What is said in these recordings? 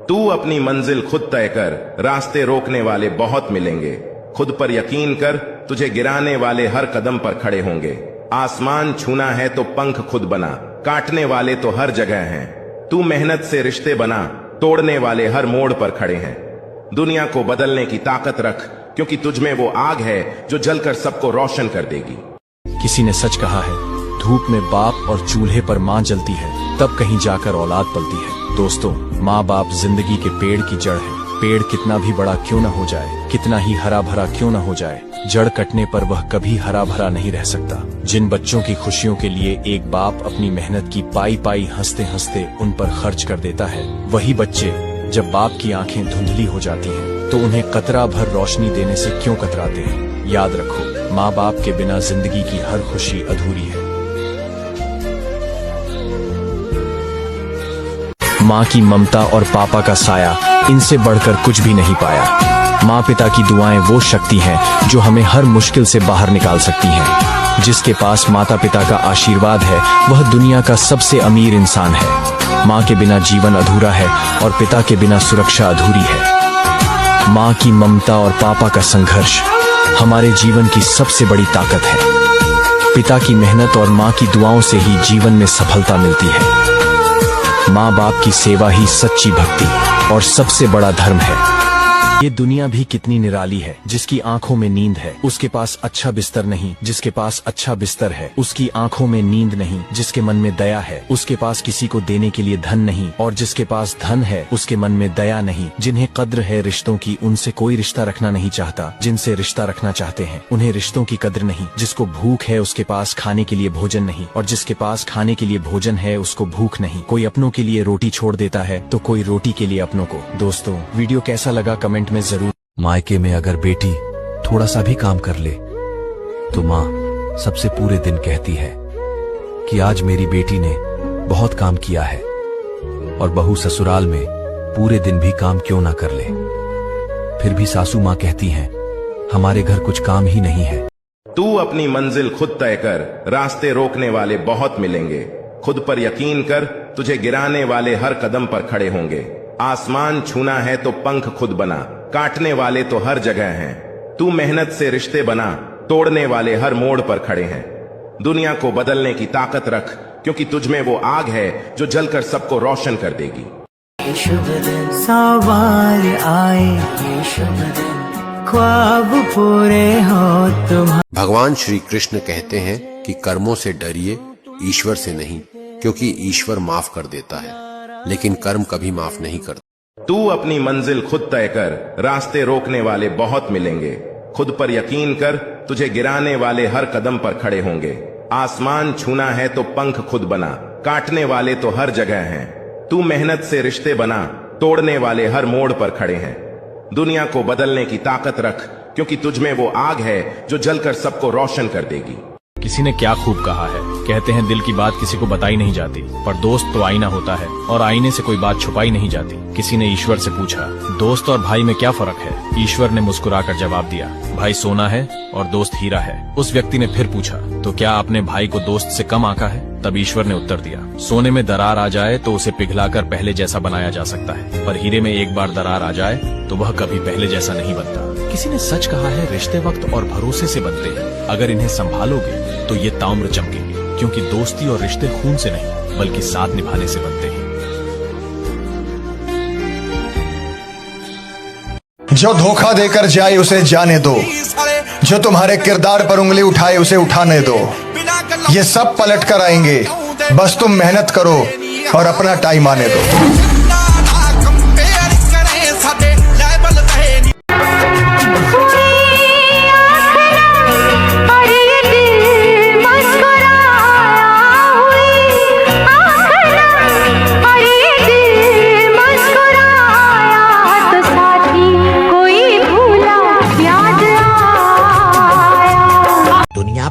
तू अपनी मंजिल खुद तय कर, रास्ते रोकने वाले बहुत मिलेंगे। खुद पर यकीन कर, तुझे गिराने वाले हर कदम पर खड़े होंगे। आसमान छूना है तो पंख खुद बना, काटने वाले तो हर जगह हैं। तू मेहनत से रिश्ते बना, तोड़ने वाले हर मोड़ पर खड़े हैं। दुनिया को बदलने की ताकत रख, क्योंकि तुझमें वो आग है जो जलकर सबको रोशन कर देगी। किसी ने सच कहा है, धूप में बाप और चूल्हे पर माँ जलती है, तब कहीं जाकर औलाद पलती है। दोस्तों, माँ बाप जिंदगी के पेड़ की जड़ है। पेड़ कितना भी बड़ा क्यों न हो जाए, कितना ही हरा भरा क्यों न हो जाए, जड़ कटने पर वह कभी हरा भरा नहीं रह सकता। जिन बच्चों की खुशियों के लिए एक बाप अपनी मेहनत की पाई पाई हंसते हंसते उन पर खर्च कर देता है, वही बच्चे जब बाप की आंखें धुंधली हो जाती हैं, तो उन्हें कतरा भर रोशनी देने से क्यों कतराते हैं। याद रखो, माँ बाप के बिना जिंदगी की हर खुशी अधूरी है। माँ की ममता और पापा का साया, इनसे बढ़कर कुछ भी नहीं पाया। माँ पिता की दुआएं वो शक्ति हैं जो हमें हर मुश्किल से बाहर निकाल सकती हैं। जिसके पास माता पिता का आशीर्वाद है, वह दुनिया का सबसे अमीर इंसान है। माँ के बिना जीवन अधूरा है और पिता के बिना सुरक्षा अधूरी है। माँ की ममता और पापा का संघर्ष हमारे जीवन की सबसे बड़ी ताकत है। पिता की मेहनत और माँ की दुआओं से ही जीवन में सफलता मिलती है। माँ बाप की सेवा ही सच्ची भक्ति और सबसे बड़ा धर्म है। ये दुनिया भी कितनी निराली है। जिसकी आंखों में नींद है, उसके पास अच्छा बिस्तर नहीं। जिसके पास अच्छा बिस्तर है, उसकी आंखों में नींद नहीं। जिसके मन में दया है, उसके पास किसी को देने के लिए धन नहीं। और जिसके पास धन है, उसके मन में दया नहीं। जिन्हें कद्र है रिश्तों की, उनसे कोई रिश्ता रखना नहीं चाहता। जिनसे रिश्ता रखना चाहते हैं, उन्हें रिश्तों की कद्र नहीं। जिसको भूख है, उसके पास खाने के लिए भोजन नहीं। और जिसके पास खाने के लिए भोजन है, उसको भूख नहीं। कोई अपनों के लिए रोटी छोड़ देता है, तो कोई रोटी के लिए अपनों को। दोस्तों, वीडियो कैसा लगा कमेंट में जरूर। मायके में अगर बेटी थोड़ा सा भी काम कर ले, तो माँ सबसे पूरे दिन कहती है कि आज मेरी बेटी ने बहुत काम किया है। और बहू ससुराल में पूरे दिन भी काम क्यों ना कर ले, फिर भी सासू माँ कहती हैं हमारे घर कुछ काम ही नहीं है। तू अपनी मंजिल खुद तय कर, रास्ते रोकने वाले बहुत मिलेंगे। खुद पर यकीन कर, तुझे गिराने वाले हर कदम पर खड़े होंगे। आसमान छूना है तो पंख खुद बना, काटने वाले तो हर जगह हैं। तू मेहनत से रिश्ते बना, तोड़ने वाले हर मोड़ पर खड़े हैं। दुनिया को बदलने की ताकत रख, क्योंकि तुझमें वो आग है जो जलकर सबको रोशन कर देगी। शुभ दिन सवार आए, शुभ दिन ख्वाब पूरे हो तुम्हारे। भगवान श्री कृष्ण कहते हैं कि कर्मों से डरिए, ईश्वर से नहीं, क्योंकि ईश्वर माफ कर देता है, लेकिन कर्म कभी माफ नहीं करता। तू अपनी मंजिल खुद तय कर, रास्ते रोकने वाले बहुत मिलेंगे। खुद पर यकीन कर, तुझे गिराने वाले हर कदम पर खड़े होंगे। आसमान छूना है तो पंख खुद बना, काटने वाले तो हर जगह हैं। तू मेहनत से रिश्ते बना, तोड़ने वाले हर मोड़ पर खड़े हैं। दुनिया को बदलने की ताकत रख, क्योंकि तुझमें वो आग है जो जलकर सबको रोशन कर देगी। किसी ने क्या खूब कहा है, कहते हैं दिल की बात किसी को बताई नहीं जाती, पर दोस्त तो आईना होता है और आईने से कोई बात छुपाई नहीं जाती। किसी ने ईश्वर से पूछा, दोस्त और भाई में क्या फर्क है? ईश्वर ने मुस्कुराकर जवाब दिया, भाई सोना है और दोस्त हीरा है। उस व्यक्ति ने फिर पूछा, तो क्या आपने भाई को दोस्त से कम आंका है? तब ईश्वर ने उत्तर दिया, सोने में दरार आ जाए तो उसे पिघलाकर पहले जैसा बनाया जा सकता है, पर हीरे में एक बार दरार आ जाए तो वह कभी पहले जैसा नहीं बनता। किसी ने सच कहा है, रिश्ते वक्त और भरोसे से बनते हैं। अगर इन्हें संभालोगे तो ये ताम्र चमकेंगे, क्योंकि दोस्ती और रिश्ते खून से नहीं बल्कि साथ निभाने से बनते हैं। जो धोखा देकर जाए उसे जाने दो, जो तुम्हारे किरदार पर उंगली उठाए उसे उठाने दो। ये सब पलट कर आएंगे, बस तुम मेहनत करो और अपना टाइम आने दो।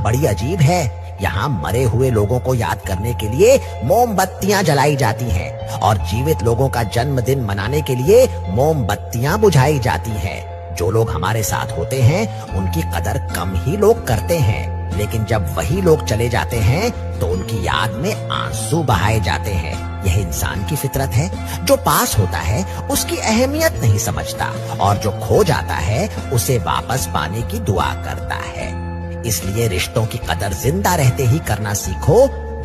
बड़ी अजीब है। यहाँ मरे हुए लोगों को याद करने के लिए मोमबत्तियाँ जलाई जाती हैं और जीवित लोगों का जन्मदिन मनाने के लिए मोमबत्तियाँ बुझाई जाती हैं। जो लोग हमारे साथ होते हैं उनकी कदर कम ही लोग करते हैं, लेकिन जब वही लोग चले जाते हैं तो उनकी याद में आंसू बहाए जाते हैं। यह इंसान की फितरत है। जो पास होता है उसकी अहमियत नहीं समझता और जो खो जाता है उसे वापस पाने की दुआ करता है। इसलिए रिश्तों की कदर जिंदा रहते ही करना सीखो,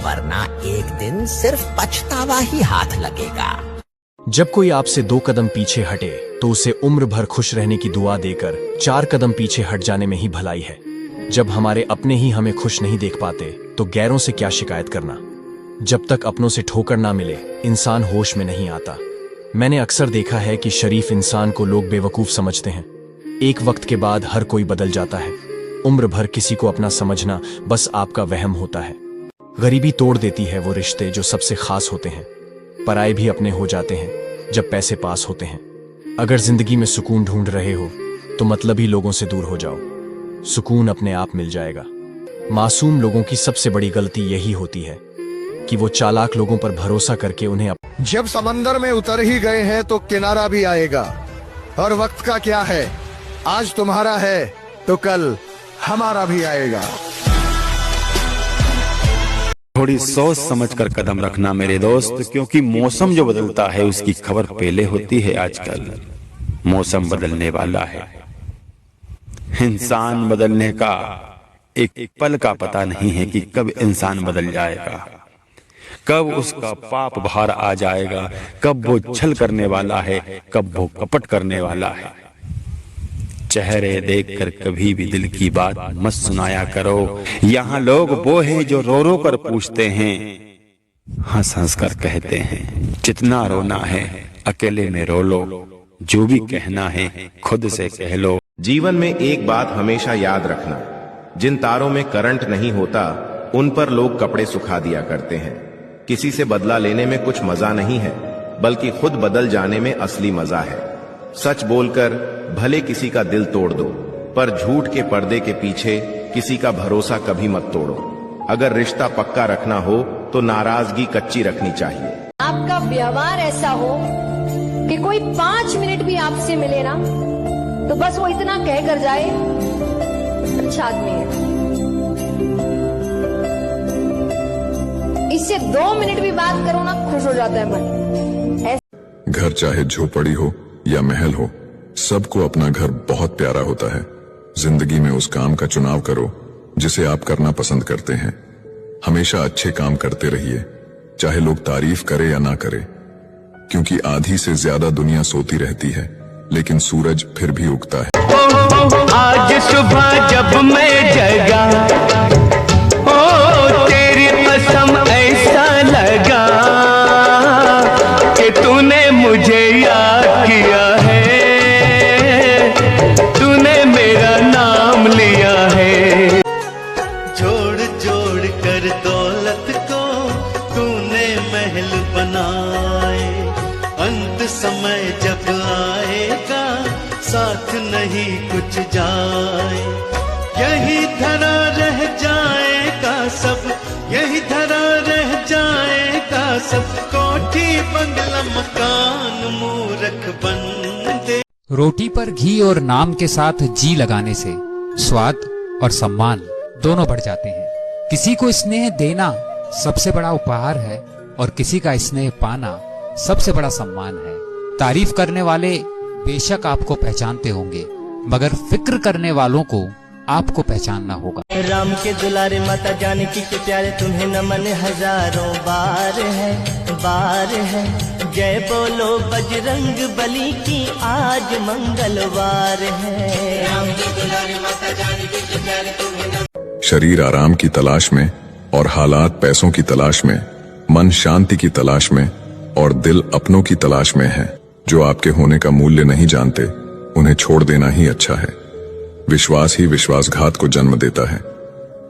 वरना एक दिन सिर्फ पछतावा ही हाथ लगेगा। जब कोई आपसे 2 कदम पीछे हटे तो उसे उम्र भर खुश रहने की दुआ देकर 4 कदम पीछे हट जाने में ही भलाई है। जब हमारे अपने ही हमें खुश नहीं देख पाते तो गैरों से क्या शिकायत करना। जब तक अपनों से ठोकर ना मिले इंसान होश में नहीं आता। मैंने अक्सर देखा है कि शरीफ इंसान को लोग बेवकूफ समझते हैं। एक वक्त के बाद हर कोई बदल जाता है। उम्र भर किसी को अपना समझना बस आपका वहम होता है। गरीबी तोड़ देती है वो रिश्ते जो सबसे खास होते हैं। पराये भी अपने हो जाते हैं जब पैसे पास होते हैं। अगर जिंदगी में सुकून ढूंढ रहे हो तो मतलबी लोगों से दूर हो जाओ, सुकून अपने आप मिल जाएगा। मासूम लोगों की सबसे बड़ी गलती यही होती है कि वो चालाक लोगों पर भरोसा करके उन्हें जब समंदर में उतर ही गए हैं तो किनारा भी आएगा। और वक्त का क्या है, आज तुम्हारा है तो कल हमारा भी आएगा। थोड़ी सोच समझ कर कदम रखना मेरे दोस्त, क्योंकि मौसम जो बदलता है उसकी खबर पहले होती है। आजकल मौसम बदलने वाला है, इंसान बदलने का एक पल का पता नहीं है कि कब इंसान बदल जाएगा, कब उसका पाप बाहर आ जाएगा, कब वो छल करने वाला है, कब वो कपट करने वाला है। चेहरे देखकर कभी भी दिल की बात मत सुनाया करो। यहाँ लोग वो हैं जो रो रो कर पूछते हैं, हंस हंस कर कहते हैं जितना रोना है अकेले में रो लो, जो भी कहना है खुद से कह लो। जीवन में एक बात हमेशा याद रखना, जिन तारों में करंट नहीं होता उन पर लोग कपड़े सुखा दिया करते हैं। किसी से बदला लेने में कुछ मजा नहीं है, बल्कि खुद बदल जाने में असली मजा है। सच बोलकर भले किसी का दिल तोड़ दो, पर झूठ के पर्दे के पीछे किसी का भरोसा कभी मत तोड़ो। अगर रिश्ता पक्का रखना हो तो नाराजगी कच्ची रखनी चाहिए। आपका व्यवहार ऐसा हो कि कोई 5 मिनट भी आपसे मिले ना तो बस वो इतना कह कर जाए, अच्छा आदमी है। इससे 2 मिनट भी बात करो ना, खुश हो जाता है मन। घर चाहे झोपड़ी हो या महल हो, सबको अपना घर बहुत प्यारा होता है। जिंदगी में उस काम का चुनाव करो जिसे आप करना पसंद करते हैं। हमेशा अच्छे काम करते रहिए, चाहे लोग तारीफ करे या ना करे, क्योंकि आधी से ज्यादा दुनिया सोती रहती है लेकिन सूरज फिर भी उगता है। आज सुबह जब मैं जगा, ओ तेरी कसम ऐसा लगा कि तूने मुझे याद किया है, तूने मेरा नाम लिया है। जोड़ जोड़ कर दौलत को तूने महल बनाए, अंत समय जब आएगा साथ नहीं कुछ जाए। यही धरा रह जाएगा सब, यही धरा रह जाएगा सब, कोठी बंगला मकान मूरख बंदे। रोटी पर घी और नाम के साथ जी लगाने से स्वाद और सम्मान दोनों बढ़ जाते हैं। किसी को स्नेह देना सबसे बड़ा उपहार है और किसी का स्नेह पाना सबसे बड़ा सम्मान है। तारीफ करने वाले बेशक आपको पहचानते होंगे, मगर फिक्र करने वालों को आपको पहचानना होगा। राम के दुलारे माता जानकी के प्यारे, तुम्हें नमन हजारों बार है, बार है। जय बोलो बजरंग बली की आज मंगलवार है। राम के दुलारे माता जानकी के प्यारे, तुम्हें शरीर आराम की तलाश में और हालात पैसों की तलाश में, मन शांति की तलाश में और दिल अपनों की तलाश में है। जो आपके होने का मूल्य नहीं जानते उन्हें छोड़ देना ही अच्छा है। विश्वास ही विश्वासघात को जन्म देता है।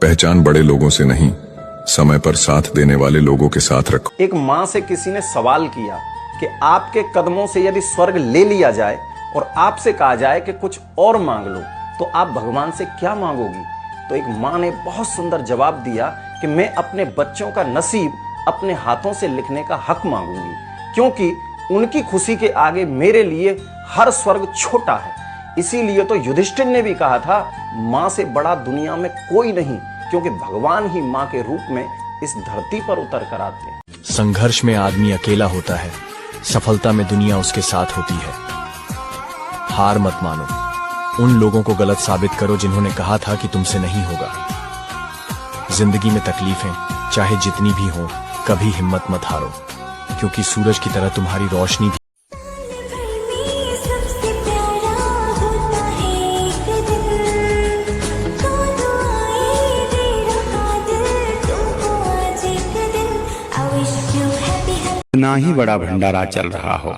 पहचान बड़े लोगों से नहीं, समय पर साथ देने वाले लोगों के साथ रखो। एक माँ से किसी ने सवाल किया कि आपके कदमों से यदि स्वर्ग ले लिया जाए और आपसे कहा जाए कि कुछ और मांग लो, तो आप भगवान से क्या मांगोगी? तो एक माँ ने बहुत सुंदर जवाब दिया कि मैं अपने बच्चों का नसीब अपने हाथों से लिखने का हक मांगूंगी, क्योंकि उनकी खुशी के आगे मेरे लिए हर स्वर्ग छोटा है। इसीलिए तो युधिष्ठिर ने भी कहा था, माँ से बड़ा दुनिया में कोई नहीं, क्योंकि भगवान ही माँ के रूप में इस धरती पर उतर कर आते हैं। संघर्ष में आदमी अकेला होता है, सफलता में दुनिया उसके साथ होती है। हार मत मानो, उन लोगों को गलत साबित करो जिन्होंने कहा था कि तुमसे नहीं होगा। जिंदगी में तकलीफें चाहे जितनी भी हो, कभी हिम्मत मत हारो, क्योंकि सूरज की तरह तुम्हारी रोशनी भी ना ही बड़ा भंडारा चल रहा हो,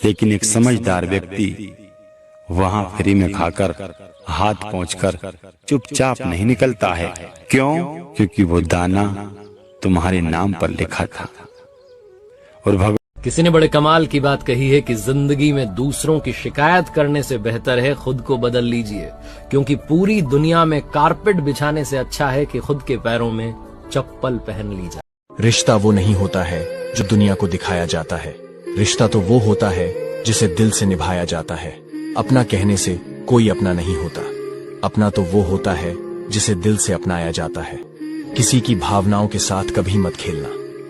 लेकिन एक समझदार व्यक्ति वहां फ्री में खाकर हाथ पहुंचकर चुपचाप नहीं निकलता है। क्यों? क्योंकि वो दाना तुम्हारे नाम पर लिखा था। और भगवान किसी ने बड़े कमाल की बात कही है कि जिंदगी में दूसरों की शिकायत करने से बेहतर है खुद को बदल लीजिए, क्योंकि पूरी दुनिया में कारपेट बिछाने से अच्छा है कि खुद के पैरों में चप्पल पहन ली जाए। रिश्ता वो नहीं होता है जो दुनिया को दिखाया जाता है, रिश्ता तो वो होता है जिसे दिल से निभाया जाता है। अपना कहने से कोई अपना नहीं होता, अपना तो वो होता है जिसे दिल से अपनाया जाता है। किसी की भावनाओं के साथ कभी मत खेलना।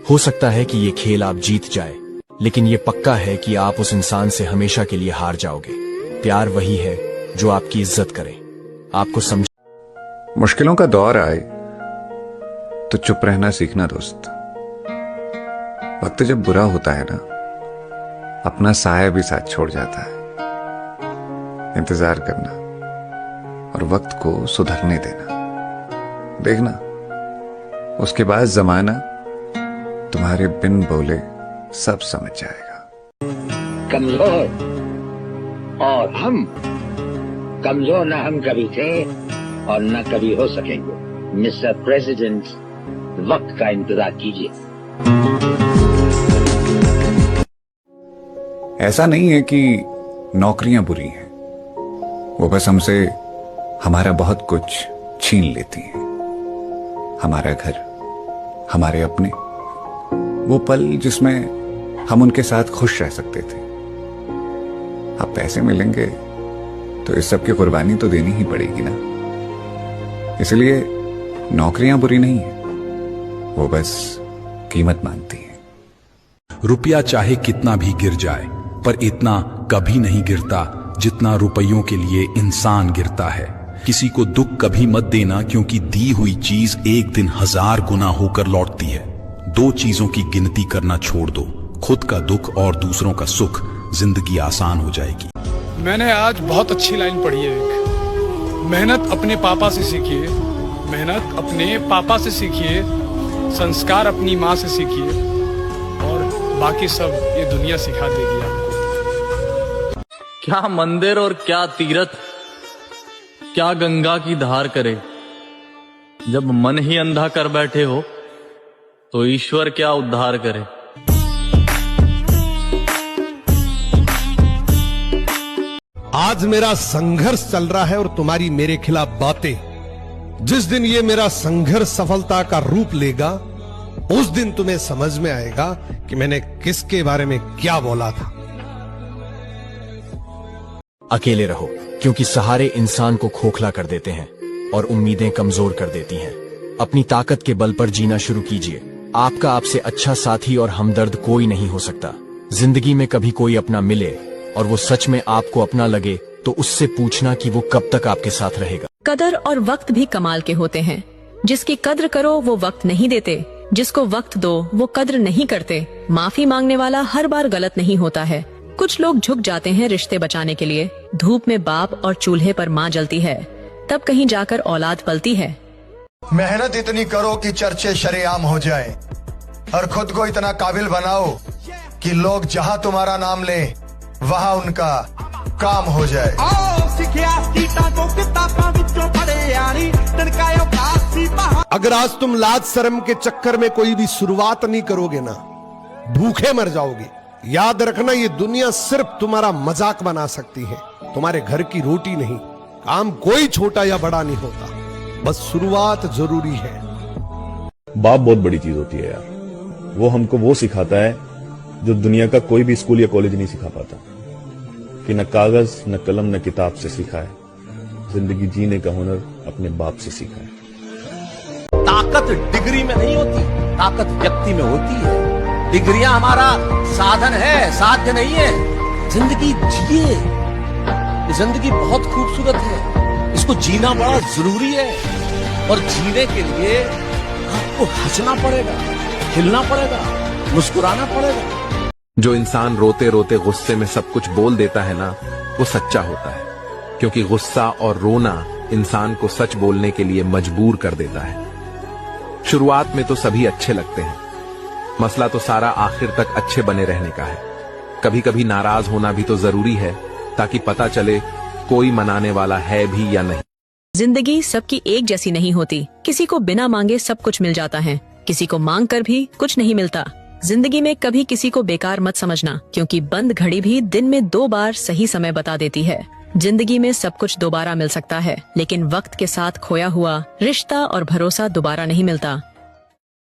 हो सकता है कि ये खेल आप जीत जाए, लेकिन ये पक्का है कि आप उस इंसान से हमेशा के लिए हार जाओगे। प्यार वही है जो आपकी इज्जत करे, आपको समझ। मुश्किलों का दौर आए तो चुप रहना सीखना दोस्त। वक्त जब बुरा होता है ना, अपना साया भी साथ छोड़ जाता है। इंतजार करना और वक्त को सुधरने देना, देखना उसके बाद जमाना तुम्हारे बिन बोले सब समझ जाएगा। कमजोर और हम कमजोर न हम कभी थे और न कभी हो सकेंगे। मिस्टर प्रेसिडेंट, वक्त का इंतजार कीजिए। ऐसा नहीं है कि नौकरियां बुरी हैं, वो बस हमसे हमारा बहुत कुछ छीन लेती हैं। हमारा घर, हमारे अपने, वो पल जिसमें हम उनके साथ खुश रह सकते थे। अब पैसे मिलेंगे तो इस सब की कुर्बानी तो देनी ही पड़ेगी ना। इसलिए नौकरियां बुरी नहीं है, वो बस कीमत मांगती हैं। रुपया चाहे कितना भी गिर जाए, पर इतना कभी नहीं गिरता जितना रुपयों के लिए इंसान गिरता है। किसी को दुख कभी मत देना, क्योंकि दी हुई चीज एक दिन 1000 गुना होकर लौटती है। 2 चीजों की गिनती करना छोड़ दो, खुद का दुख और दूसरों का सुख। जिंदगी आसान हो जाएगी। मैंने आज बहुत अच्छी लाइन पढ़ी है एक, मेहनत अपने पापा से सीखिए, मेहनत अपने पापा से सीखिए, संस्कार अपनी माँ से सीखिए, और बाकी सब ये दुनिया सिखा देगी आपको। क्या मंदिर और क्या तीर्थ, क्या गंगा की धार करे। जब मन ही अंधा कर बैठे हो तो ईश्वर क्या उद्धार करे। आज मेरा संघर्ष चल रहा है और तुम्हारी मेरे खिलाफ बातें। जिस दिन ये मेरा संघर्ष सफलता का रूप लेगा, उस दिन तुम्हें समझ में आएगा कि मैंने किसके बारे में क्या बोला था। अकेले रहो, क्योंकि सहारे इंसान को खोखला कर देते हैं और उम्मीदें कमजोर कर देती हैं। अपनी ताकत के बल पर जीना शुरू कीजिए। आपका आपसे अच्छा साथी और हमदर्द कोई नहीं हो सकता। जिंदगी में कभी कोई अपना मिले और वो सच में आपको अपना लगे, तो उससे पूछना कि वो कब तक आपके साथ रहेगा। कदर और वक्त भी कमाल के होते हैं। जिसकी कद्र करो वो वक्त नहीं देते, जिसको वक्त दो वो कद्र नहीं करते। माफी मांगने वाला हर बार गलत नहीं होता है। कुछ लोग झुक जाते हैं रिश्ते बचाने के लिए। धूप में बाप और चूल्हे पर माँ जलती है, तब कहीं जाकर औलाद पलती है। मेहनत इतनी करो कि चर्चे शरेआम हो जाए, और खुद को इतना काबिल बनाओ कि लोग जहां तुम्हारा नाम ले वहां उनका काम हो जाए। अगर आज तुम लाज शर्म के चक्कर में कोई भी शुरुआत नहीं करोगे ना, भूखे मर जाओगे। याद रखना, ये दुनिया सिर्फ तुम्हारा मजाक बना सकती है, तुम्हारे घर की रोटी नहीं। काम कोई छोटा या बड़ा नहीं होता, बस शुरुआत जरूरी है। बाप बहुत बड़ी चीज होती है यार। वो हमको वो सिखाता है जो दुनिया का कोई भी स्कूल या कॉलेज नहीं सिखा पाता, कि न कागज न कलम न किताब से सीखा है, जिंदगी जीने का हुनर अपने बाप से सीखा है। ताकत डिग्री में नहीं होती, ताकत व्यक्ति में होती है। डिग्रियां हमारा साधन है, साध्य नहीं है। जिंदगी जिए, जिंदगी बहुत खूबसूरत है, इसको जीना बड़ा जरूरी है। और जीने के लिए आपको हंसना पड़ेगा, हिलना पड़ेगा, मुस्कुराना पड़ेगा। जो इंसान रोते रोते गुस्से में सब कुछ बोल देता है ना, वो सच्चा होता है, क्योंकि गुस्सा और रोना इंसान को सच बोलने के लिए मजबूर कर देता है। शुरुआत में तो सभी अच्छे लगते हैं, मसला तो सारा आखिर तक अच्छे बने रहने का है। कभी कभी नाराज होना भी तो जरूरी है, ताकि पता चले कोई मनाने वाला है भी या नहीं। जिंदगी सबकी एक जैसी नहीं होती। किसी को बिना मांगे सब कुछ मिल जाता है, किसी को मांग कर भी कुछ नहीं मिलता। जिंदगी में कभी किसी को बेकार मत समझना, क्योंकि बंद घड़ी भी दिन में 2 बार सही समय बता देती है। जिंदगी में सब कुछ दोबारा मिल सकता है, लेकिन वक्त के साथ खोया हुआ रिश्ता और भरोसा दोबारा नहीं मिलता।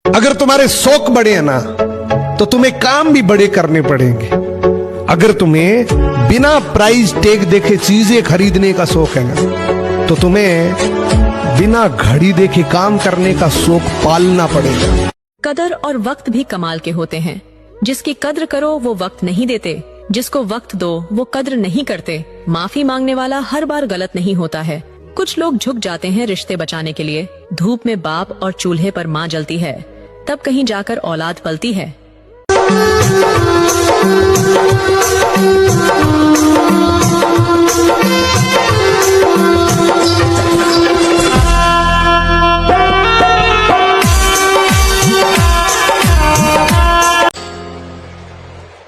अगर तुम्हारे शौक बड़े हैं ना, तो तुम्हें काम भी बड़े करने पड़ेंगे। अगर तुम्हें बिना प्राइस टैग देखे चीजें खरीदने का शौक है ना, तो तुम्हें बिना घड़ी देखे काम करने का शौक पालना पड़ेगा। कदर और वक्त भी कमाल के होते हैं। जिसकी कद्र करो वो वक्त नहीं देते, जिसको वक्त दो वो कद्र नहीं करते। माफी मांगने वाला हर बार गलत नहीं होता है। कुछ लोग झुक जाते हैं रिश्ते बचाने के लिए। धूप में बाप और चूल्हे पर माँ जलती है, तब कहीं जाकर औलाद पलती है।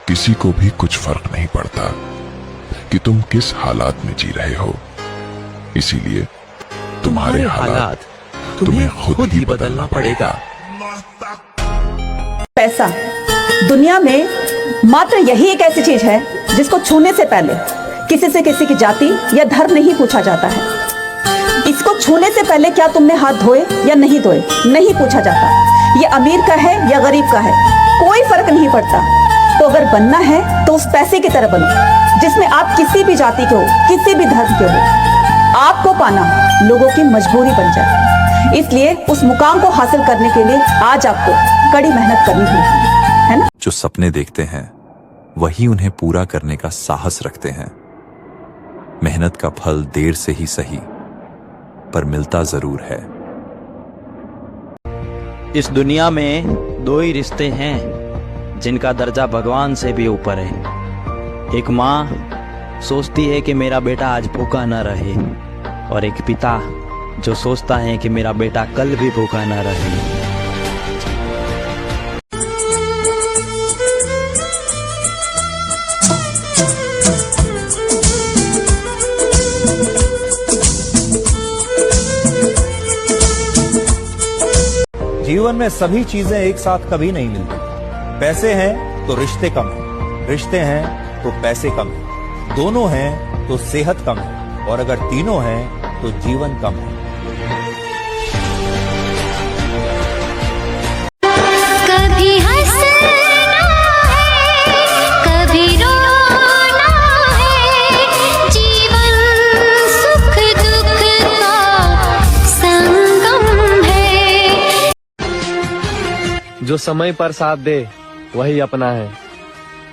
किसी को भी कुछ फर्क नहीं पड़ता कि तुम किस हालात में जी रहे हो, इसीलिए तुम्हारे हालात तुम्हें खुद ही बदलना पड़ेगा। पैसा दुनिया में मात्र यही एक ऐसी चीज है जिसको छूने से पहले किसी से किसी की जाति या धर्म नहीं पूछा जाता है। इसको छूने से पहले क्या तुमने हाथ धोए या नहीं धोए नहीं पूछा जाता। ये अमीर का है या गरीब का है, कोई फर्क नहीं पड़ता। तो अगर बनना है तो उस पैसे की तरह बनो जिसमें आप किसी भी जाति के हो, किसी भी धर्म के हो। आपको पाना लोगों की मजबूरी बन जाए, इसलिए उस मुकाम को हासिल करने के लिए आज आपको कड़ी मेहनत करनी होगी, है ना। जो सपने देखते हैं वही उन्हें पूरा करने का साहस रखते हैं। मेहनत का फल देर से ही सही, पर मिलता जरूर है। इस दुनिया में 2 ही रिश्ते हैं जिनका दर्जा भगवान से भी ऊपर है। एक माँ सोचती है कि मेरा बेटा आज भूखा न रहे, और एक पिता जो सोचता है कि मेरा बेटा कल भी भूखा न रहे। जीवन में सभी चीजें एक साथ कभी नहीं मिलती। पैसे हैं तो रिश्ते कम है, रिश्ते हैं तो पैसे कम है, दोनों हैं तो सेहत कम है, और अगर तीनों हैं तो जीवन कम है। कभी हंसना है, कभी रोना है, जीवन सुख दुख का संगम है। जो समय पर साथ दे वही अपना है,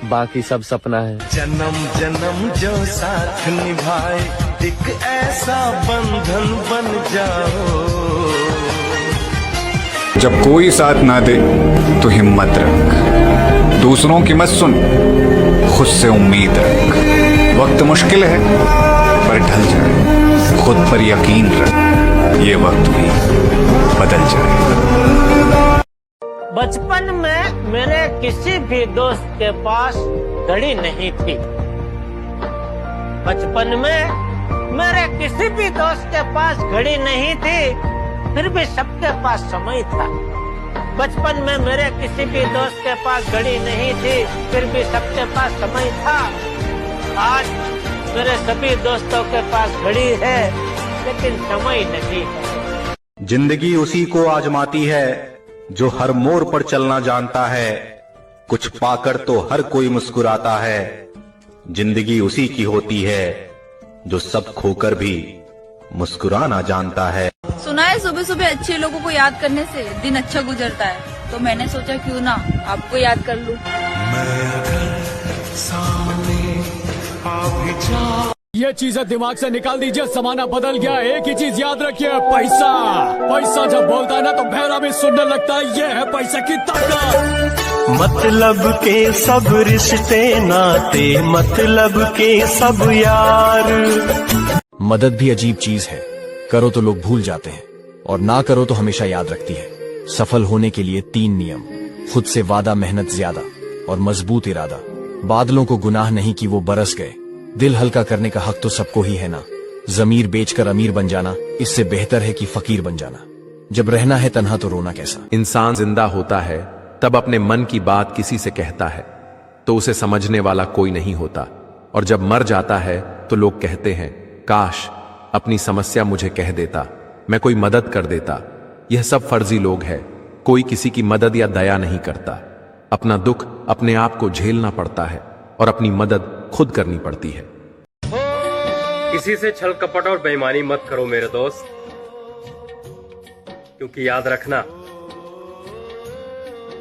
बाकी सब सपना है। जन्म जन्म जो साथ निभाए, एक ऐसा बंधन बन जाओ। जब कोई साथ ना दे तो हिम्मत रख, दूसरों की मत सुन, खुद से उम्मीद रख। वक्त मुश्किल है पर ढल जाए, खुद पर यकीन रख, ये वक्त भी बदल जाए। बचपन में मेरे किसी भी दोस्त के पास घड़ी नहीं थी। बचपन में मेरे किसी भी दोस्त के पास घड़ी नहीं थी, फिर भी सबके पास समय था। बचपन में मेरे किसी भी दोस्त के पास घड़ी नहीं थी, फिर भी सबके पास समय था। आज मेरे सभी दोस्तों के पास घड़ी है, लेकिन समय नहीं है। जिंदगी उसी को आजमाती है जो हर मोड़ पर चलना जानता है। कुछ पाकर तो हर कोई मुस्कुराता है। जिंदगी उसी की होती है जो सब खोकर भी मुस्कुराना जानता है। सुना है सुबह सुबह अच्छे लोगों को याद करने से दिन अच्छा गुजरता है, तो मैंने सोचा क्यों ना आपको याद कर लूं। ये चीजें दिमाग से निकाल दीजिए, जमाना बदल गया। एक ही चीज याद रखिए, पैसा। पैसा जब बोलता है ना तो बहरा भी सुनने लगता है। ये है पैसे की ताकत। मतलब के सब रिश्ते नाते, मतलब के सब यार। मदद भी अजीब चीज है, करो तो लोग भूल जाते हैं और ना करो तो हमेशा याद रखती है। सफल होने के लिए 3 नियम: खुद से वादा, मेहनत ज्यादा और मजबूत इरादा। बादलों को गुनाह नहीं कि वो बरस गए, दिल हल्का करने का हक तो सबको ही है ना। जमीर बेचकर अमीर बन जाना इससे बेहतर है कि फकीर बन जाना। जब रहना है तन्हा तो रोना कैसा। इंसान जिंदा होता है तब अपने मन की बात किसी से कहता है तो उसे समझने वाला कोई नहीं होता, और जब मर जाता है तो लोग कहते हैं काश अपनी समस्या मुझे कह देता, मैं कोई मदद कर देता। यह सब फर्जी लोग हैं, कोई किसी की मदद या दया नहीं करता। अपना दुख अपने आप को झेलना पड़ता है और अपनी मदद खुद करनी पड़ती है। किसी से छल कपट और बेईमानी मत करो मेरे दोस्त, क्योंकि याद रखना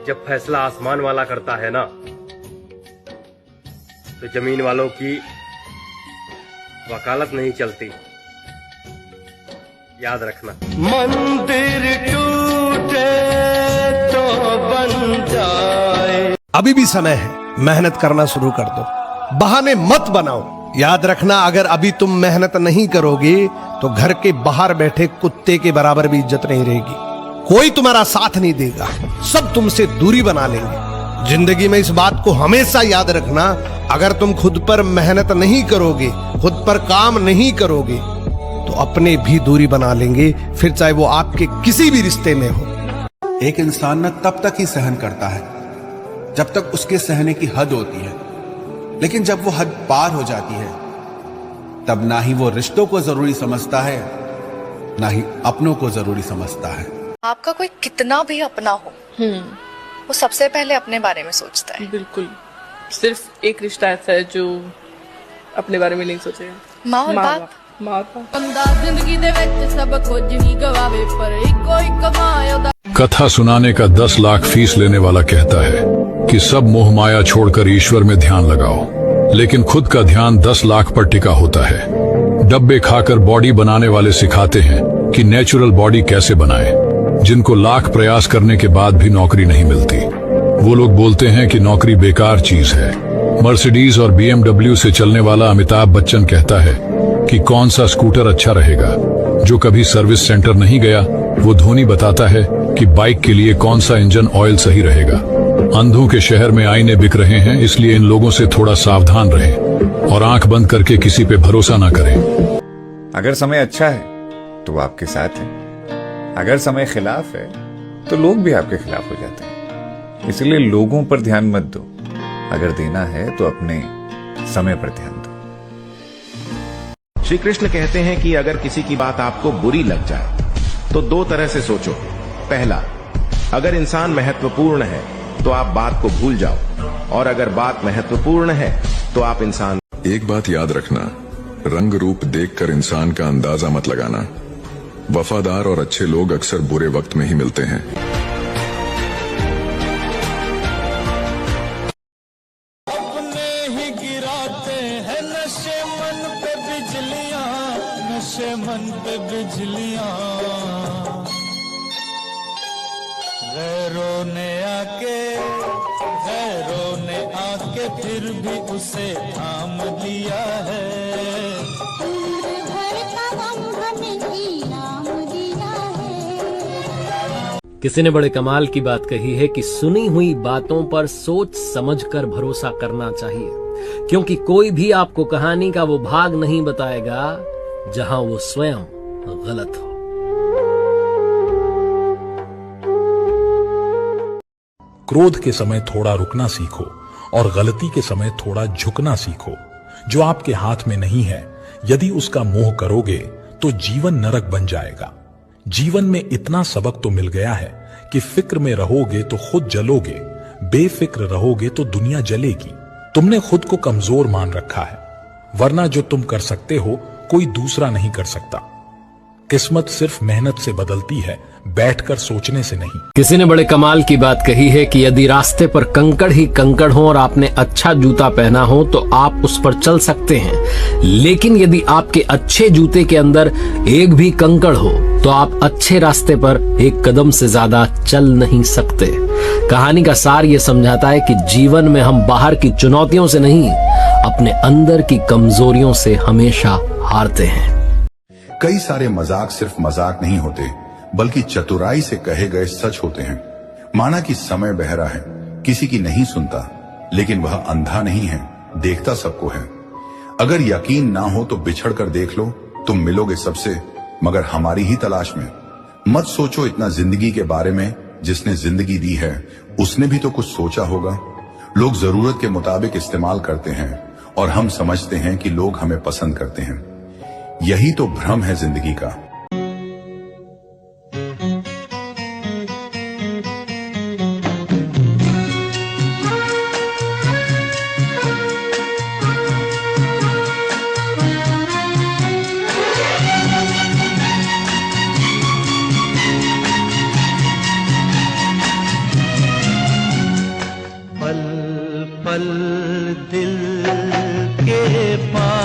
जब फैसला आसमान वाला करता है ना तो जमीन वालों की वकालत नहीं चलती। याद रखना। मंदिर टूटे तो बन जाए। अभी भी समय है, मेहनत करना शुरू कर दो, बहाने मत बनाओ। याद रखना, अगर अभी तुम मेहनत नहीं करोगे तो घर के बाहर बैठे कुत्ते के बराबर भी इज्जत नहीं रहेगी। कोई तुम्हारा साथ नहीं देगा, सब तुमसे दूरी बना लेंगे। जिंदगी में इस बात को हमेशा याद रखना, अगर तुम खुद पर मेहनत नहीं करोगे, खुद पर काम नहीं करोगे तो अपने भी दूरी बना लेंगे, फिर चाहे वो आपके किसी भी रिश्ते में हो। एक इंसान न तब तक ही सहन करता है जब तक उसके सहने की हद होती है, लेकिन जब वो हद पार हो जाती है तब ना ही वो रिश्तों को जरूरी समझता है, ना ही अपनों को जरूरी समझता है। आपका कोई कितना भी अपना हो, वो सबसे पहले अपने बारे में सोचता है। बिल्कुल, सिर्फ एक रिश्ता ऐसा है जो अपने बारे में नहीं सोचेगा। माँ और बाप। बंदा जिंदगी दे विच सब कुछ ही गवावे, पर इको इक माया। कथा सुनाने का 10 लाख फीस लेने वाला कहता है कि सब मोह माया छोड़कर ईश्वर में ध्यान लगाओ, लेकिन खुद का ध्यान 10 लाख पर टिका होता है। डब्बे खाकर बॉडी बनाने वाले सिखाते हैं कि नेचुरल बॉडी कैसे बनाएं, जिनको लाख प्रयास करने के बाद भी नौकरी नहीं मिलती। वो लोग बोलते हैं कि नौकरी बेकार चीज है। मर्सिडीज और BMW से चलने वाला अमिताभ बच्चन कहता है कि कौन सा स्कूटर अच्छा रहेगा। जो कभी सर्विस सेंटर नहीं गया वो धोनी बताता है कि बाइक के लिए कौन सा इंजन ऑयल सही रहेगा। अंधों के शहर में आईने बिक रहे हैं, इसलिए इन लोगों से थोड़ा सावधान रहें और आंख बंद करके किसी पे भरोसा ना करें। अगर समय अच्छा है तो वो आपके साथ है, अगर समय खिलाफ है तो लोग भी आपके खिलाफ हो जाते हैं। इसलिए लोगों पर ध्यान मत दो, अगर देना है तो अपने समय पर ध्यान दो। श्री कृष्ण कहते हैं कि अगर किसी की बात आपको बुरी लग जाए तो 2 तरह से सोचो। पहला, अगर इंसान महत्वपूर्ण है तो आप बात को भूल जाओ, और अगर बात महत्वपूर्ण है तो आप इंसान। एक बात याद रखना, रंग रूप देखकर इंसान का अंदाजा मत लगाना। वफादार और अच्छे लोग अक्सर बुरे वक्त में ही मिलते हैं। अपने ही गिराते हैं नशे मन पे बिजलियां, नशे मन पे बिजलियां। गैरों ने आके फिर भी उसे थाम लिया है। किसी ने बड़े कमाल की बात कही है कि सुनी हुई बातों पर सोच समझकर भरोसा करना चाहिए, क्योंकि कोई भी आपको कहानी का वो भाग नहीं बताएगा जहां वो स्वयं गलत हो। क्रोध के समय थोड़ा रुकना सीखो और गलती के समय थोड़ा झुकना सीखो। जो आपके हाथ में नहीं है, यदि उसका मोह करोगे तो जीवन नरक बन जाएगा। जीवन में इतना सबक तो मिल गया है कि फिक्र में रहोगे तो खुद जलोगे, बेफिक्र रहोगे तो दुनिया जलेगी। तुमने खुद को कमजोर मान रखा है, वरना जो तुम कर सकते हो कोई दूसरा नहीं कर सकता। किस्मत सिर्फ मेहनत से बदलती है, बैठकर सोचने से नहीं। किसी ने बड़े कमाल की बात कही है कि यदि रास्ते पर कंकड़ ही कंकड़ हो और आपने अच्छा जूता पहना हो तो आप उस पर चल सकते हैं, लेकिन यदि आपके अच्छे जूते के अंदर एक भी कंकड़ हो तो आप अच्छे रास्ते पर एक कदम से ज्यादा चल नहीं सकते। कहानी का सार ये समझाता है कि जीवन में हम बाहर की चुनौतियों से नहीं, अपने अंदर की कमजोरियों से हमेशा हारते हैं। कई सारे मजाक सिर्फ मजाक नहीं होते, बल्कि चतुराई से कहे गए सच होते हैं। माना कि समय बहरा है, किसी की नहीं सुनता, लेकिन वह अंधा नहीं है, देखता सबको है। अगर यकीन ना हो तो बिछड़ कर देख लो, तुम मिलोगे सबसे, मगर हमारी ही तलाश में। मत सोचो इतना जिंदगी के बारे में, जिसने जिंदगी दी है उसने भी तो कुछ सोचा होगा। लोग जरूरत के मुताबिक इस्तेमाल करते हैं और हम समझते हैं कि लोग हमें पसंद करते हैं। यही तो भ्रम है जिंदगी का। पल पल दिल के पास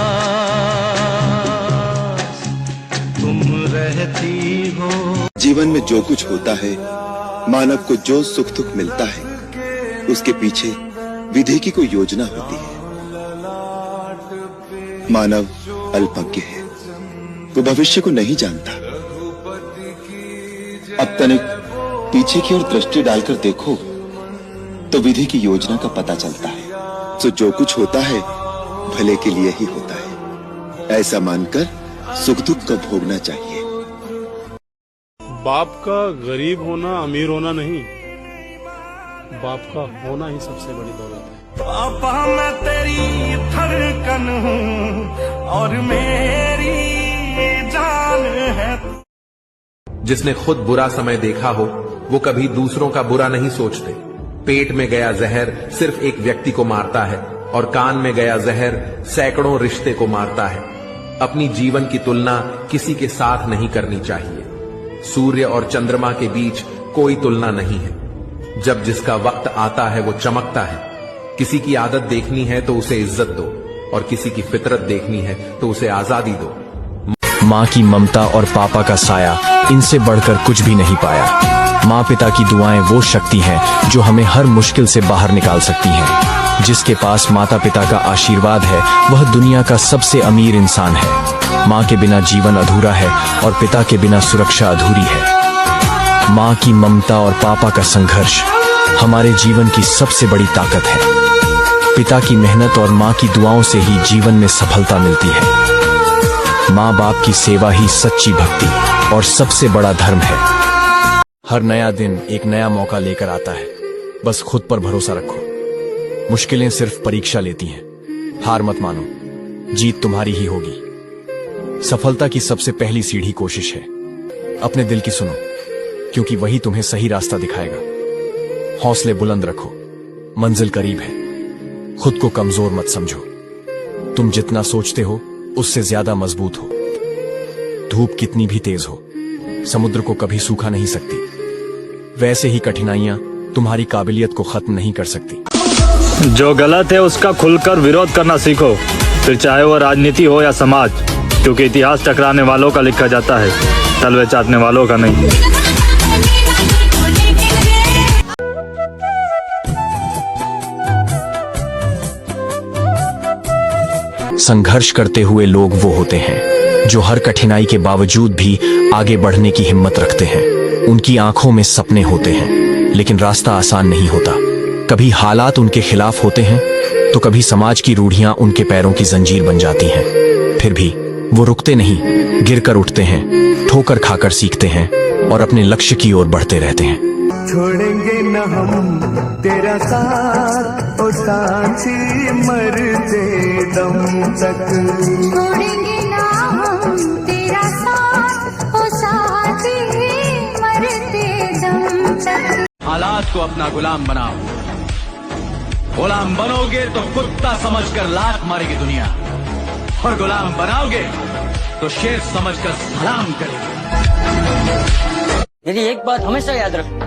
तुम रहती हो। जीवन में जो कुछ होता है, मानव को जो सुख दुख मिलता है, उसके पीछे विधि की कोई योजना होती है। मानव अल्पज्ञ है, वो भविष्य को नहीं जानता। अब तनिक पीछे की ओर दृष्टि डालकर देखो तो विधि की योजना का पता चलता है। तो जो कुछ होता है भले के लिए ही होता है, ऐसा मानकर सुख दुख का भोगना चाहिए। बाप का गरीब होना अमीर होना नहीं, बाप का होना ही सबसे बड़ी दौलत है। पापा मैं तेरी धड़कन हूँ और मेरी जान है। जिसने खुद बुरा समय देखा हो वो कभी दूसरों का बुरा नहीं सोचते। पेट में गया जहर सिर्फ एक व्यक्ति को मारता है और कान में गया जहर सैकड़ों रिश्ते को मारता है। अपनी जीवन की तुलना किसी के साथ नहीं करनी चाहिए। सूर्य और चंद्रमा के बीच कोई तुलना नहीं है। जब जिसका वक्त आता है वो चमकता है। किसी की आदत देखनी है तो उसे इज्जत दो और किसी की फितरत देखनी है तो उसे आजादी दो। माँ की ममता और पापा का साया, इनसे बढ़कर कुछ भी नहीं पाया। माँ पिता की दुआएं वो शक्ति हैं जो हमें हर मुश्किल से बाहर निकाल सकती हैं। जिसके पास माता पिता का आशीर्वाद है वह दुनिया का सबसे अमीर इंसान है। माँ के बिना जीवन अधूरा है और पिता के बिना सुरक्षा अधूरी है। माँ की ममता और पापा का संघर्ष हमारे जीवन की सबसे बड़ी ताकत है। पिता की मेहनत और माँ की दुआओं से ही जीवन में सफलता मिलती है। माँ बाप की सेवा ही सच्ची भक्ति और सबसे बड़ा धर्म है। हर नया दिन एक नया मौका लेकर आता है, बस खुद पर भरोसा रखो। मुश्किलें सिर्फ परीक्षा लेती हैं, हार मत मानो, जीत तुम्हारी ही होगी। सफलता की सबसे पहली सीढ़ी कोशिश है। अपने दिल की सुनो, क्योंकि वही तुम्हें सही रास्ता दिखाएगा। हौसले बुलंद रखो, मंजिल करीब है। खुद को कमजोर मत समझो, तुम जितना सोचते हो उससे ज्यादा मजबूत हो। धूप कितनी भी तेज हो, समुद्र को कभी सूखा नहीं सकती। वैसे ही कठिनाइयां तुम्हारी काबिलियत को खत्म नहीं कर सकती। जो गलत है उसका खुलकर विरोध करना सीखो, फिर चाहे वो राजनीति हो या समाज, क्योंकि इतिहास टकराने वालों का लिखा जाता है, तलवे चाटने वालों का नहीं। संघर्ष करते हुए लोग वो होते हैं जो हर कठिनाई के बावजूद भी आगे बढ़ने की हिम्मत रखते हैं। उनकी आंखों में सपने होते हैं, लेकिन रास्ता आसान नहीं होता। कभी हालात उनके खिलाफ होते हैं तो कभी समाज की रूढ़ियां उनके पैरों की जंजीर बन जाती हैं। फिर भी वो रुकते नहीं, गिरकर उठते हैं, ठोकर खाकर सीखते हैं और अपने लक्ष्य की ओर बढ़ते रहते हैं। छोड़ेंगे न हम तेरा साथ, ओ साथी मरते दम तक। छोड़ेंगे ना हम तेरा साथ, ओ साथी मरते दम तक। हालात को अपना गुलाम बनाओ, गुलाम बनोगे तो कुत्ता समझकर लात मारेगी दुनिया। और गुलाम बनाओगे तो शेर समझकर सलाम करेंगे। मेरी एक बात हमेशा याद रखना,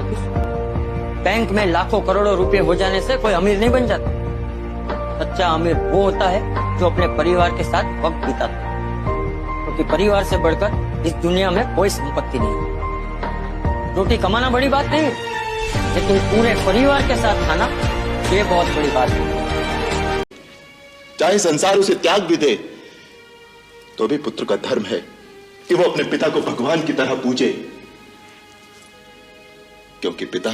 बैंक में लाखों करोड़ों रुपए हो जाने से कोई अमीर नहीं बन जाता। सच्चा अमीर वो होता है जो अपने परिवार के साथ वक्त बिताता है, क्योंकि परिवार से बढ़कर इस दुनिया में कोई संपत्ति नहीं। रोटी कमाना बड़ी बात नहीं, लेकिन पूरे परिवार के साथ खाना ये बहुत बड़ी बात है। चाहे संसार उसे त्याग भी दे तो भी पुत्र का धर्म है कि वो अपने पिता को भगवान की तरह पूजे, क्योंकि पिता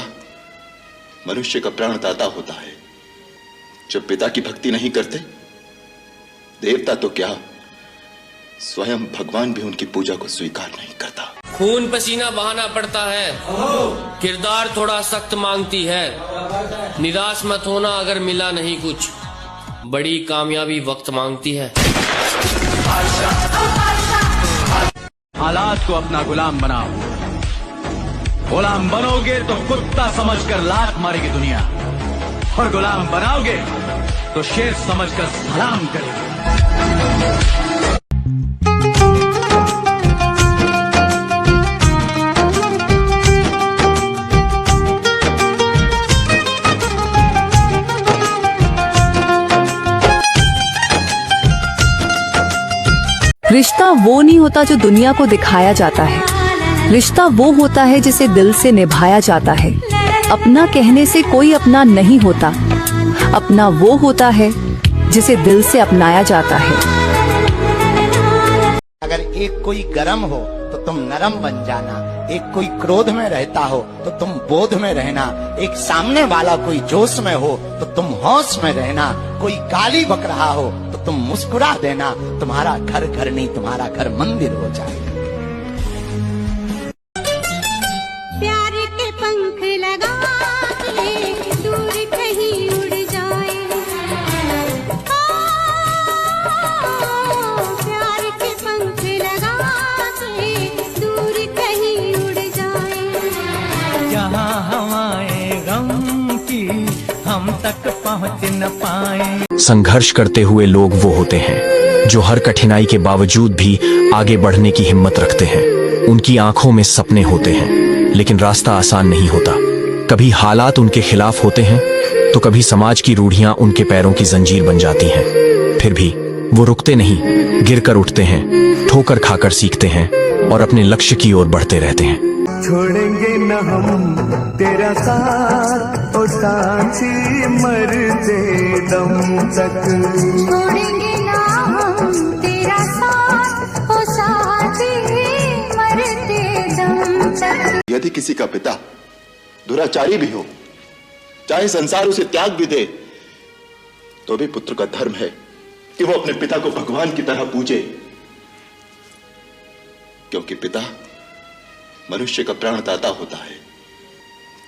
मनुष्य का प्राणदाता होता है। जब पिता की भक्ति नहीं करते, देवता तो क्या स्वयं भगवान भी उनकी पूजा को स्वीकार नहीं करता। खून पसीना बहाना पड़ता है, किरदार थोड़ा सख्त मांगती है। निराश मत होना अगर मिला नहीं कुछ, बड़ी कामयाबी वक्त मांगती है। हालात को अपना गुलाम बनाओ। गुलाम बनोगे तो कुत्ता समझकर लात मारेगी दुनिया, और गुलाम बनाओगे तो शेर समझकर सलाम करेगी। रिश्ता वो नहीं होता जो दुनिया को दिखाया जाता है। रिश्ता वो होता है जिसे दिल से निभाया जाता है। अपना कहने से कोई अपना नहीं होता, अपना वो होता है जिसे दिल से अपनाया जाता है। अगर एक कोई गरम हो तो तुम नरम बन जाना, एक कोई क्रोध में रहता हो तो तुम बोध में रहना, एक सामने वाला कोई जोश में हो तो तुम होश में रहना, कोई गाली बक रहा हो तो तुम मुस्कुरा देना। तुम्हारा घर घर नहीं, तुम्हारा घर मंदिर हो जाएगा। प्यार के पंख लगा के दूर कहीं उड़ जाए, प्यार के पंख लगा के दूर कहीं उड़ जाए। जहाँ हवाएं गम की हम तक पहुँच न पाए। संघर्ष करते हुए लोग वो होते हैं जो हर कठिनाई के बावजूद भी आगे बढ़ने की हिम्मत रखते हैं। उनकी आंखों में सपने होते हैं, लेकिन रास्ता आसान नहीं होता। कभी हालात उनके खिलाफ होते हैं तो कभी समाज की रूढ़ियां उनके पैरों की जंजीर बन जाती हैं। फिर भी वो रुकते नहीं, गिरकर उठते हैं, ठोकर खाकर सीखते हैं और अपने लक्ष्य की ओर बढ़ते रहते हैं। छोड़ेंगे न हम तेरा साथ, ओ साथी मरते दम तक। छोड़ेंगे ना हम तेरा साथ, ओ साथी मरते दम तक। यदि किसी का पिता दुराचारी भी हो, चाहे संसार उसे त्याग भी दे, तो भी पुत्र का धर्म है कि वो अपने पिता को भगवान की तरह पूजे, क्योंकि पिता मनुष्य का प्राणदाता होता है।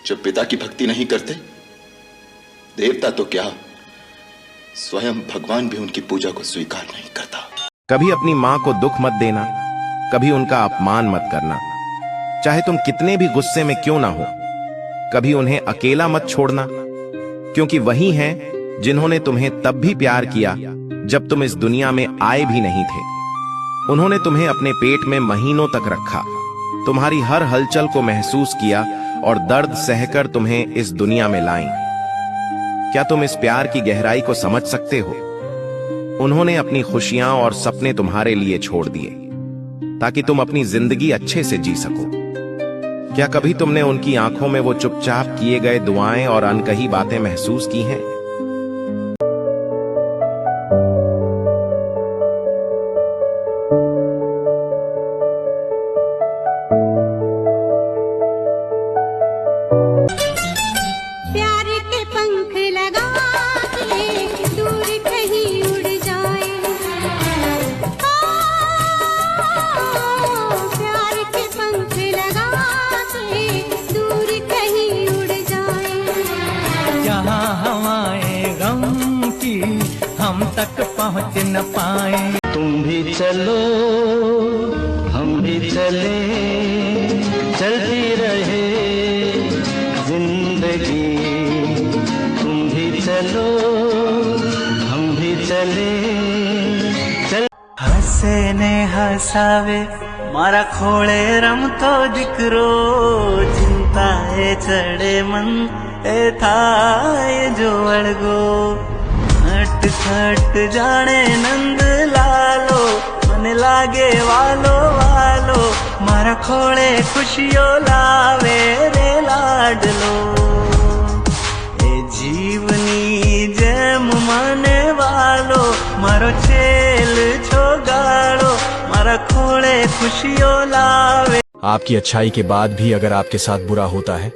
जब पिता की भक्ति नहीं करते, देवता तो क्या स्वयं भगवान भी उनकी पूजा को स्वीकार नहीं करता। कभी अपनी माँ को दुख मत देना, कभी उनका अपमान मत करना, चाहे तुम कितने भी गुस्से में क्यों ना हो। कभी उन्हें अकेला मत छोड़ना, क्योंकि वही हैं जिन्होंने तुम्हें तब भी प्यार किया जब तुम इस दुनिया में आए भी नहीं थे। उन्होंने तुम्हें अपने पेट में महीनों तक रखा, तुम्हारी हर हलचल को महसूस किया और दर्द सहकर तुम्हें इस दुनिया में लाईं। क्या तुम इस प्यार की गहराई को समझ सकते हो? उन्होंने अपनी खुशियां और सपने तुम्हारे लिए छोड़ दिए ताकि तुम अपनी जिंदगी अच्छे से जी सको। क्या कभी तुमने उनकी आंखों में वो चुपचाप किए गए दुआएं और अनकही बातें महसूस की हैं? प्यार के पंख लगा के दूर कहीं उड़ जाए, प्यार के पंख लगा के दूर कहीं उड़ जाए। जहाँ हवाएं गम की हम तक पहुँच न पाए। तुम भी चलो हम भी चले, चलती रहे जिंदगी। तुम भी चलो हम भी चले, चल હસે ને હસાવે મારા ખોળે રમતો દીકરો ચિંતાએ ચડે મન એ થાય જો અળગો નટખટ જાણે નંદ લાલો મને લાગે વાલો વાલો મારા ખોળે ખુશીઓ લાવે રે લાડલો એ જીવની જેમ મને વાલો મારો છેલ છોગાળો મારા ખોળે ખુશીઓ લાવે। आपकी अच्छाई के बाद भी अगर आपके साथ बुरा होता है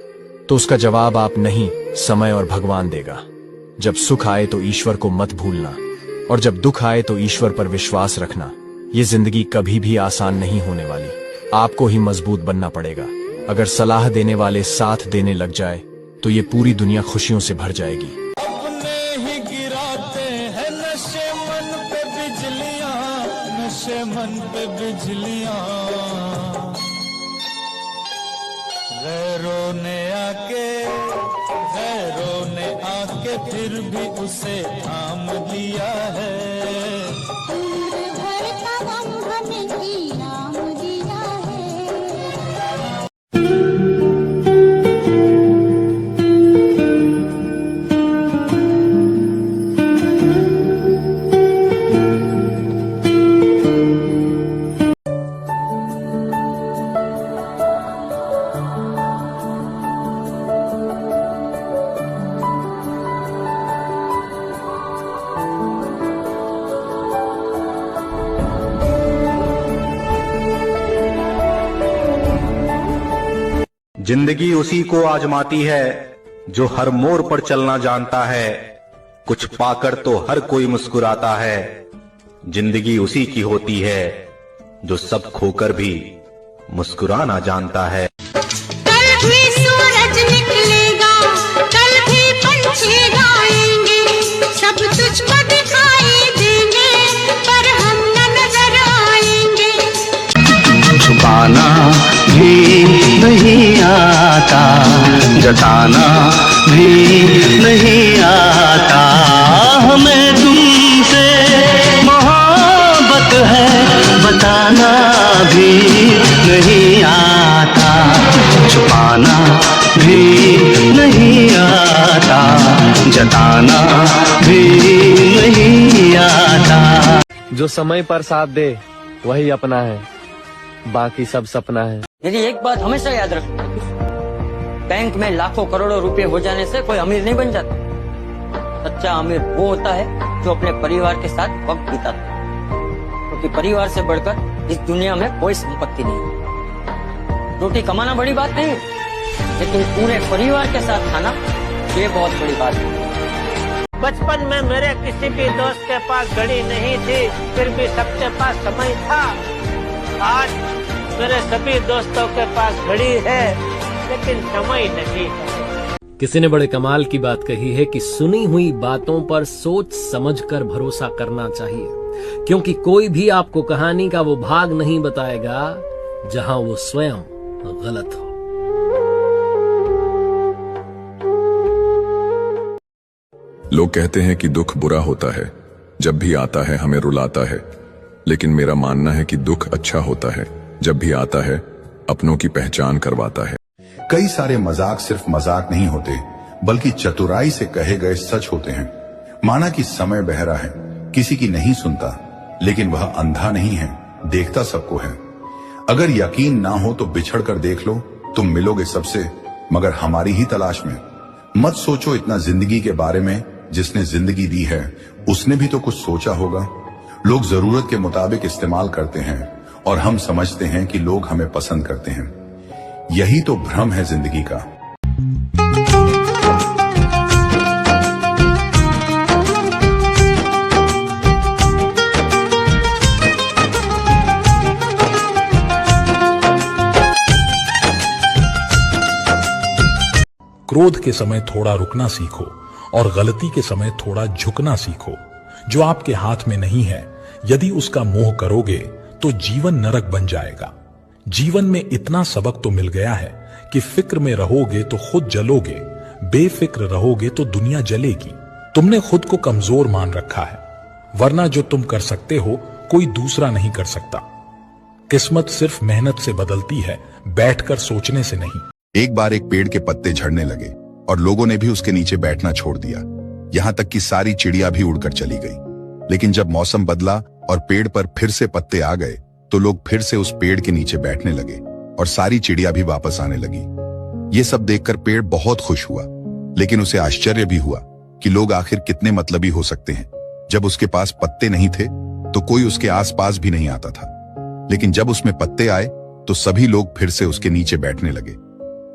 तो उसका जवाब आप नहीं, समय और भगवान देगा। जब सुख आए तो ईश्वर को मत भूलना और जब दुख आए तो ईश्वर पर विश्वास रखना। ये जिंदगी कभी भी आसान नहीं होने वाली, आपको ही मजबूत बनना पड़ेगा। अगर सलाह देने वाले साथ देने लग जाए तो ये पूरी दुनिया खुशियों से भर जाएगी। अपने ही गिराते हैं नशे मन पे बिजलियां, नशे मन पे बिजलियां। गैरों ने आके फिर भी उसे थाम लिया है। उम्र भर का गम हमें इनाम दिया है। जिंदगी उसी को आजमाती है जो हर मोड़ पर चलना जानता है। कुछ पाकर तो हर कोई मुस्कुराता है। जिंदगी उसी की होती है जो सब खोकर भी मुस्कुराना जानता है। कल भी सूरज निकलेगा, कल भी पंछी गाएंगे, सब तुझको दिखाई देंगे पर हम न नजर आएंगे। छुपाना भी नहीं आता, जताना भी नहीं आता, हमें तुमसे मोहब्बत है बताना भी नहीं आता, छुपाना भी नहीं आता, जताना भी नहीं आता। जो समय पर साथ दे वही अपना है, बाकी सब सपना है। यदि एक बात हमेशा याद रखना, बैंक में लाखों करोड़ों रुपए हो जाने से कोई अमीर नहीं बन जाता। सच्चा अमीर वो होता है जो अपने परिवार के साथ वक्त बिताता है, क्योंकि परिवार से बढ़कर इस दुनिया में कोई संपत्ति नहीं। रोटी कमाना बड़ी बात नहीं, लेकिन पूरे परिवार के साथ खाना ये बहुत बड़ी बात है। बचपन में मेरे किसी भी दोस्त के पास घड़ी नहीं थी, फिर भी सबके पास समय था। आज मेरे सभी दोस्तों के पास घड़ी है लेकिन समय नहीं। किसी ने बड़े कमाल की बात कही है कि सुनी हुई बातों पर सोच समझकर भरोसा करना चाहिए, क्योंकि कोई भी आपको कहानी का वो भाग नहीं बताएगा जहां वो स्वयं गलत हो। लोग कहते हैं कि दुख बुरा होता है, जब भी आता है हमें रुलाता है, लेकिन मेरा मानना है कि दुख अच्छा होता है, जब भी आता है अपनों की पहचान करवाता है। कई सारे मजाक सिर्फ मजाक नहीं होते, बल्कि चतुराई से कहे गए सच होते हैं। माना कि समय बहरा है, किसी की नहीं सुनता, लेकिन वह अंधा नहीं है, देखता सबको है। अगर यकीन ना हो तो बिछड़ कर देख लो, तुम मिलोगे सबसे, मगर हमारी ही तलाश में। मत सोचो इतना जिंदगी के बारे में, जिसने जिंदगी दी है उसने भी तो कुछ सोचा होगा। लोग जरूरत के मुताबिक इस्तेमाल करते हैं और हम समझते हैं कि लोग हमें पसंद करते हैं। यही तो भ्रम है जिंदगी का। क्रोध के समय थोड़ा रुकना सीखो और गलती के समय थोड़ा झुकना सीखो। जो आपके हाथ में नहीं है, यदि उसका मोह करोगे तो जीवन नरक बन जाएगा। जीवन में इतना सबक तो मिल गया है कि फिक्र में रहोगे तो खुद जलोगे, बेफिक्र रहोगे तो दुनिया जलेगी। तुमने खुद को कमजोर मान रखा है, वरना जो तुम कर सकते हो कोई दूसरा नहीं कर सकता। किस्मत सिर्फ मेहनत से बदलती है, बैठकर सोचने से नहीं। एक बार एक पेड़ के पत्ते झड़ने लगे और लोगों ने भी उसके नीचे बैठना छोड़ दिया। यहाँ तक कि सारी चिड़िया भी उड़कर चली गई। लेकिन जब मौसम बदला और पेड़ पर फिर से पत्ते आ गए तो लोग फिर से उस पेड़ के नीचे बैठने लगे और सारी चिड़िया भी वापस आने लगी। ये सब देखकर पेड़ बहुत खुश हुआ, लेकिन उसे आश्चर्य भी हुआ कि लोग आखिर कितने मतलबी हो सकते हैं। जब उसके पास पत्ते नहीं थे तो कोई उसके आसपास भी नहीं आता था, लेकिन जब उसमें पत्ते आए तो सभी लोग फिर से उसके नीचे बैठने लगे।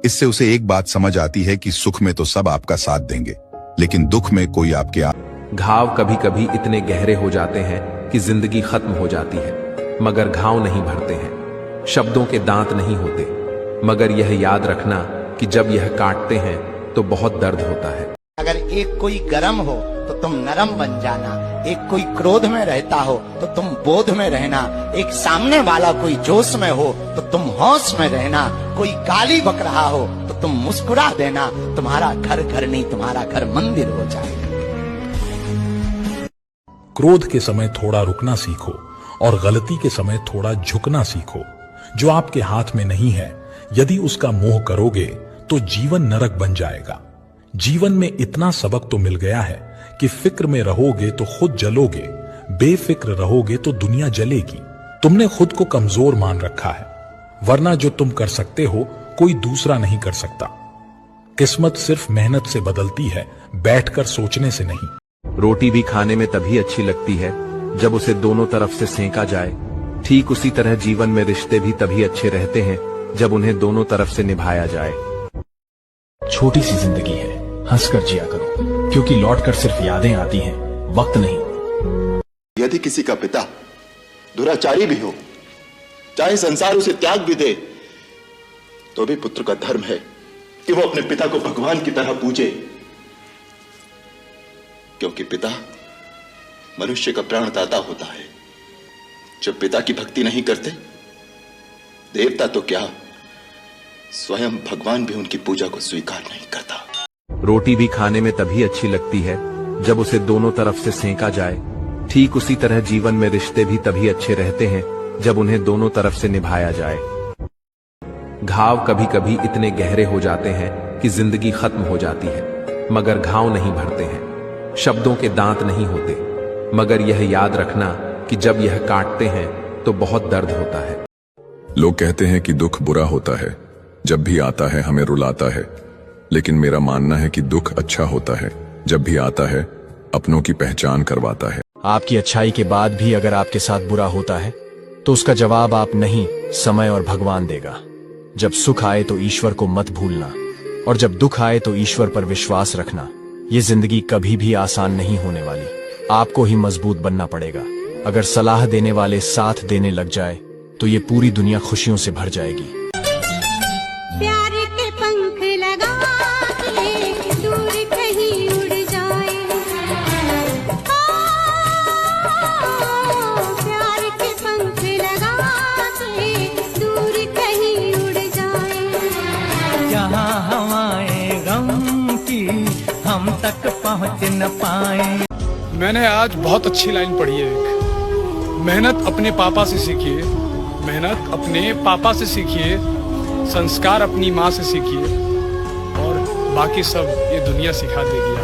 इससे उसे एक बात समझ आती है कि सुख में तो सब आपका साथ देंगे, लेकिन दुख में कोई आपके घाव कभी कभी इतने गहरे हो जाते हैं कि जिंदगी खत्म हो जाती है, मगर घाव नहीं भरते हैं। शब्दों के दांत नहीं होते, मगर यह याद रखना कि जब यह काटते हैं तो बहुत दर्द होता है। अगर एक कोई गर्म हो तो तुम नरम बन जाना, एक कोई क्रोध में रहता हो तो तुम बोध में रहना, एक सामने वाला कोई जोश में हो तो तुम होश में रहना, कोई गाली बक रहा हो तो तुम मुस्कुरा देना। तुम्हारा घर घर नहीं, तुम्हारा घर मंदिर हो जाएगा। क्रोध के समय थोड़ा रुकना सीखो और गलती के समय थोड़ा झुकना सीखो। जो आपके हाथ में नहीं है, यदि उसका मोह करोगे तो जीवन नरक बन जाएगा। जीवन में इतना सबक तो मिल गया है कि फिक्र में रहोगे तो खुद जलोगे, बेफिक्र रहोगे तो दुनिया जलेगी। तुमने खुद को कमजोर मान रखा है, वरना जो तुम कर सकते हो कोई दूसरा नहीं कर सकता। किस्मत सिर्फ मेहनत से बदलती है, बैठकर सोचने से नहीं। रोटी भी खाने में तभी अच्छी लगती है जब उसे दोनों तरफ से सेंका जाए। ठीक उसी तरह जीवन में रिश्ते भी तभी अच्छे रहते हैं जब उन्हें दोनों तरफ से निभाया जाए। छोटी सी जिंदगी है, हंसकर जिया करो, क्योंकि लौटकर सिर्फ यादें आती हैं, वक्त नहीं। यदि किसी का पिता दुराचारी भी हो, चाहे संसार उसे त्याग भी दे, तो भी पुत्र का धर्म है कि वो अपने पिता को भगवान की तरह पूजे, क्योंकि पिता मनुष्य का प्राणदाता होता है। जब पिता की भक्ति नहीं करते, देवता तो क्या, स्वयं भगवान भी उनकी पूजा को स्वीकार नहीं करता। रोटी भी खाने में तभी अच्छी लगती है जब उसे दोनों तरफ से सेंका जाए। ठीक उसी तरह जीवन में रिश्ते भी तभी अच्छे रहते हैं जब उन्हें दोनों तरफ से निभाया जाए। घाव कभी कभी इतने गहरे हो जाते हैं कि जिंदगी खत्म हो जाती है, मगर घाव नहीं भरते हैं। शब्दों के दांत नहीं होते, मगर यह याद रखना कि जब यह काटते हैं तो बहुत दर्द होता है। लोग कहते हैं कि दुख बुरा होता है, जब भी आता है हमें रुलाता है, लेकिन मेरा मानना है कि दुख अच्छा होता है, जब भी आता है अपनों की पहचान करवाता है। आपकी अच्छाई के बाद भी अगर आपके साथ बुरा होता है तो उसका जवाब आप नहीं, समय और भगवान देगा। जब सुख आए तो ईश्वर को मत भूलना, और जब दुख आए तो ईश्वर पर विश्वास रखना। ये जिंदगी कभी भी आसान नहीं होने वाली, आपको ही मजबूत बनना पड़ेगा। अगर सलाह देने वाले साथ देने लग जाए तो ये पूरी दुनिया खुशियों से भर जाएगी। प्यार के पंख लगा के दूर कहीं उड़ जाए, प्यार के पंख लगा के दूर कहीं उड़ जाए। जहाँ हवाएं गम की हम तक पहुँच न पाए। मैंने आज बहुत अच्छी लाइन पढ़ी है एक, मेहनत अपने पापा से सीखिए, मेहनत अपने पापा से सीखिए, संस्कार अपनी माँ से सीखिए, और बाकी सब ये दुनिया सिखा देगी।